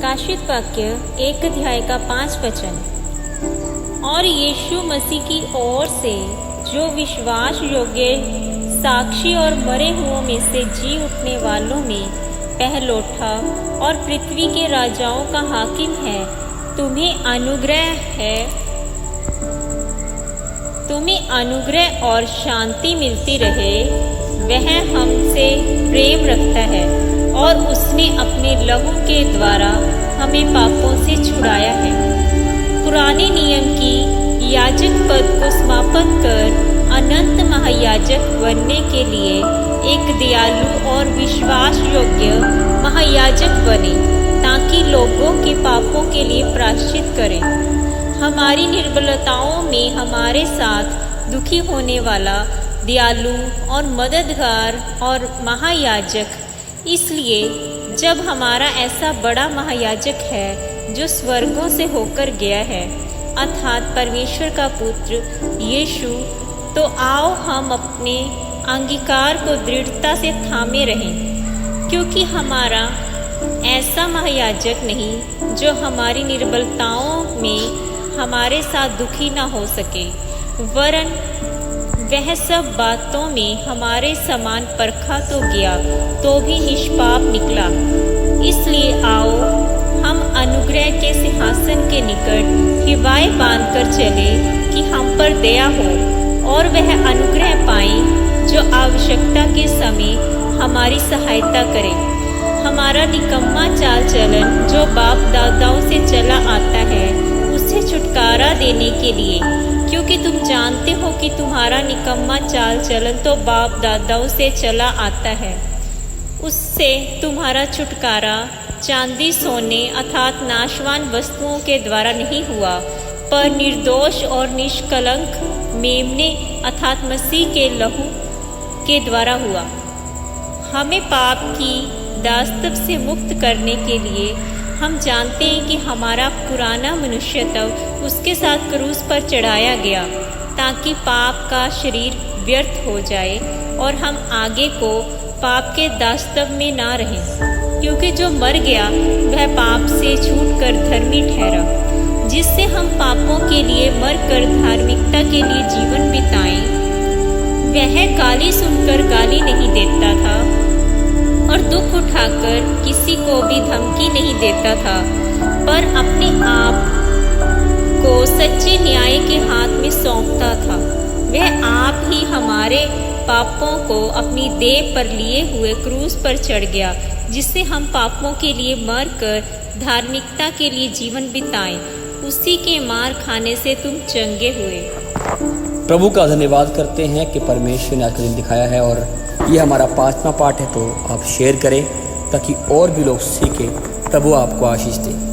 प्रकाशित वाक्य 1 अध्याय का 5 वचन। और यीशु मसीह की ओर से जो विश्वास योग्य साक्षी और मरे हुओं में से जी उठने वालों में पहलौठा और पृथ्वी के राजाओं का हाकिम है, तुम्हें अनुग्रह और शांति मिलती रहे। वह हमसे प्रेम रखता है और उसने अपने लहू के द्वारा हमें पापों से छुड़ाया है। पुराने नियम की याजक पद को समाप्त कर अनंत महायाजक बनने के लिए एक दयालु और विश्वास योग्य महायाजक बने, ताकि लोगों के पापों के लिए प्रायश्चित करें। हमारी निर्बलताओं में हमारे साथ दुखी होने वाला दयालु और मददगार और महायाजक, इसलिए जब हमारा ऐसा बड़ा महायाजक है जो स्वर्गों से होकर गया है, अर्थात परमेश्वर का पुत्र यीशु, तो आओ हम अपने अंगीकार को दृढ़ता से थामे रहें, क्योंकि हमारा ऐसा महायाजक नहीं जो हमारी निर्बलताओं में हमारे साथ दुखी न हो सके, वरन वह सब बातों में हमारे समान परखा तो गया तो भी निष्पाप निकला। इसलिए आओ हम अनुग्रह के सिंहासन के निकट हिवाएं बांधकर चले कि हम पर दया हो और वह अनुग्रह पाएं जो आवश्यकता के समय हमारी सहायता करे। हमारा निकम्मा चाल चलन जो बाप दादाओं से चला आता है, उससे छुटकारा देने के लिए, क्योंकि तुम जानते हो कि तुम्हारा निकम्मा चाल चलन तो बाप दादाओं से चला आता है। उससे तुम्हारा छुटकारा चांदी सोने अर्थात नाशवान वस्तुओं के द्वारा नहीं हुआ, पर निर्दोष और निष्कलंक मेमने अर्थात मसीह के लहू के द्वारा हुआ। हमें पाप की दास्तव से मुक्त करने के लिए हम जानते हैं कि हमारा पुराना मनुष्यत्व उसके साथ क्रूस पर चढ़ाया गया, ताकि पाप का शरीर व्यर्थ हो जाए और हम आगे को पाप के दास्तव में ना रहें, क्योंकि जो मर गया वह पाप से छूटकर धर्मी ठहरा, जिससे हम पापों के लिए मरकर धार्मिकता के लिए जीवन बिताएं। वह गाली सुनकर गाली नहीं देता था और दुख उठाकर किसी को भी धमकी नहीं देता था, पर अपने आप को सच्चे न्याय के हाथ में सौंपता था। वह आप ही हमारे पापों को अपनी देह पर लिए हुए क्रूस पर चढ़ गया, जिससे हम पापों के लिए मरकर धार्मिकता के लिए जीवन बिताएं। उसी के मार खाने से तुम चंगे हुए। प्रभु का धन्यवाद करते हैं कि परमेश्वर ने आज का दिन दिखाया है, और ये हमारा 5वां पाठ है, तो आप शेयर करें ताकि और भी लोग सीखें। प्रभु आपको आशीष दे।